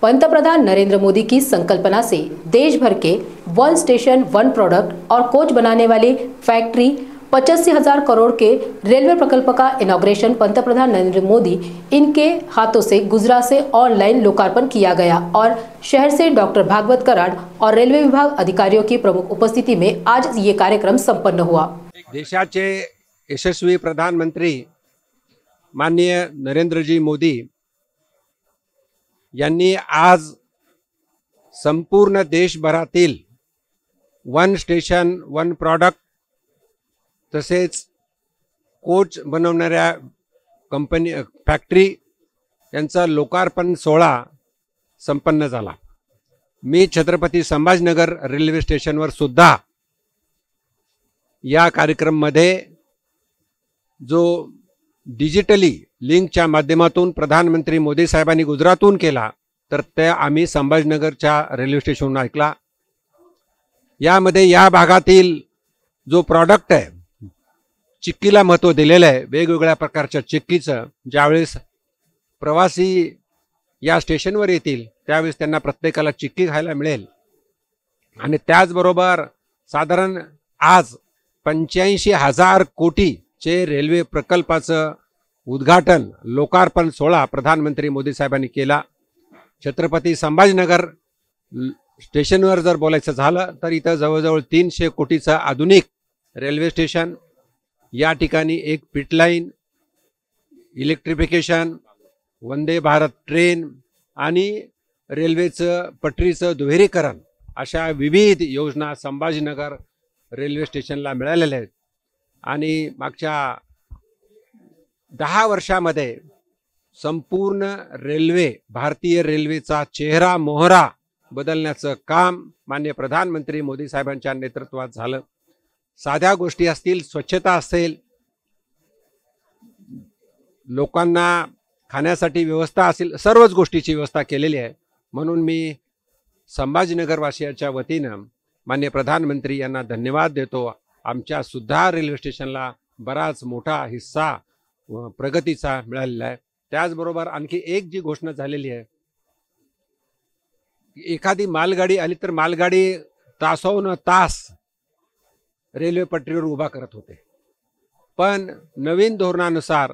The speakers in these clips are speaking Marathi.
पंतप्रधान नरेंद्र मोदी की संकल्पना से देश भर के वन स्टेशन वन प्रोडक्ट और कोच बनाने वाली फैक्ट्री 85,000 करोड़ के रेलवे प्रकल्प का इनॉग्रेशन पंतप्रधान नरेंद्र मोदी इनके हाथों से गुजरात से ऑनलाइन लोकार्पण किया गया और शहर से डॉक्टर भागवत कराड और रेल्वे विभाग अधिकारियों की प्रमुख उपस्थिति में आज ये कार्यक्रम संपन्न हुआ। देशाचे यशस्वी प्रधानमंत्री माननीय नरेंद्रजी मोदी यांनी आज संपूर्ण देशभरातील वन स्टेशन वन प्रोडक्ट तसेच कोच बनवणाऱ्या कंपनी फॅक्टरी यांचा लोकार्पण सोहळा संपन्न झाला। मी छत्रपती संभाजीनगर रेल्वे स्टेशनवर सुद्धा या कार्यक्रमामध्ये जो डिजिटली लिंकच्या माध्यमातून प्रधानमंत्री मोदी साहेबांनी गुजरातहून केला तर ते आम्ही संभाजीनगरच्या रेल्वे स्टेशनवरून ऐकला। यामध्ये या भागातील जो प्रॉडक्ट आहे चिक्कीला महत्त्व दिलेलं आहे। वेगवेगळ्या प्रकारच्या चिक्कीचं ज्यावेळेस प्रवासी या स्टेशनवर येतील त्यावेळेस त्यांना प्रत्येकाला चिक्की खायला मिळेल आणि त्याचबरोबर साधारण आज 85,000 कोटीचे रेल्वे प्रकल्पाचं उद्घाटन लोकार्पण सोहळा प्रधानमंत्री मोदी साहेबांनी केला। छत्रपती संभाजीनगर स्टेशनवर जर बोलायचं झालं तर इथं जवळजवळ 300 कोटीचं आधुनिक रेल्वे स्टेशन, या ठिकाणी एक pit line, electrification, Vande Bharat train आणि रेल्वेचं पटरीचं दुहेरीकरण अशा विविध योजना संभाजीनगर रेल्वे स्टेशनला मिळालेल्या आहेत। आणि मागच्या 10 वर्षामध्ये संपूर्ण रेल्वे भारतीय रेल्वेचा चेहरा मोहरा बदलण्याचं काम माननीय प्रधानमंत्री मोदी साहेबांच्या नेतृत्वात झालं। साध्या गोष्टी असतील, स्वच्छता असेल, लोकांना खाण्यासाठी व्यवस्था असेल, सर्वच गोष्टीची व्यवस्था केलेली आहे। म्हणून मी संभाजीनगर वासियांच्या वतीनं माननीय प्रधानमंत्री यांना धन्यवाद देतो। आमच्या सुद्धा रेल्वे स्टेशनला बराच मोठा हिस्सा प्रगतीचा मिळालेला आहे। त्याचबरोबर आणखी एक जी घोषणा झालेली आहे, एखादी मालगाडी आली तर मालगाडी तासोन तास रेल्वे पटरीवर उभा करत होते, पण नवीन धोरणानुसार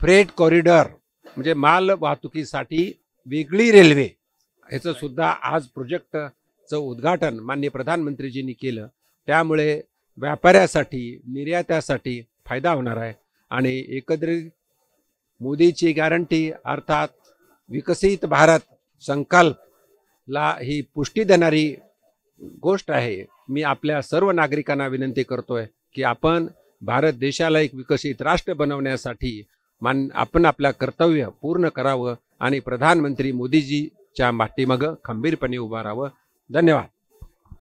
फ्रेट कॉरिडॉर म्हणजे माल वाहतुकीसाठी वेगळी रेल्वे ह्याचं सुद्धा आज प्रोजेक्टचं उद्घाटन माननीय प्रधानमंत्रीजींनी केलं। त्यामुळे व्यापाऱ्यासाठी निर्यात्यासाठी फायदा होणार आहे आणि एकत्रित मोदीची गॅरंटी अर्थात विकसित भारत संकल्पला ही पुष्टी देणारी गोष्ट आहे। मी आपल्या सर्व नागरिकांना विनंती करतोय की आपण भारत देशाला एक विकसित राष्ट्र बनवण्यासाठी आपण आपलं कर्तव्य पूर्ण करावं आणि प्रधानमंत्री मोदीजीच्या पाठीमागे खंबीरपणे उभं राहावं। धन्यवाद।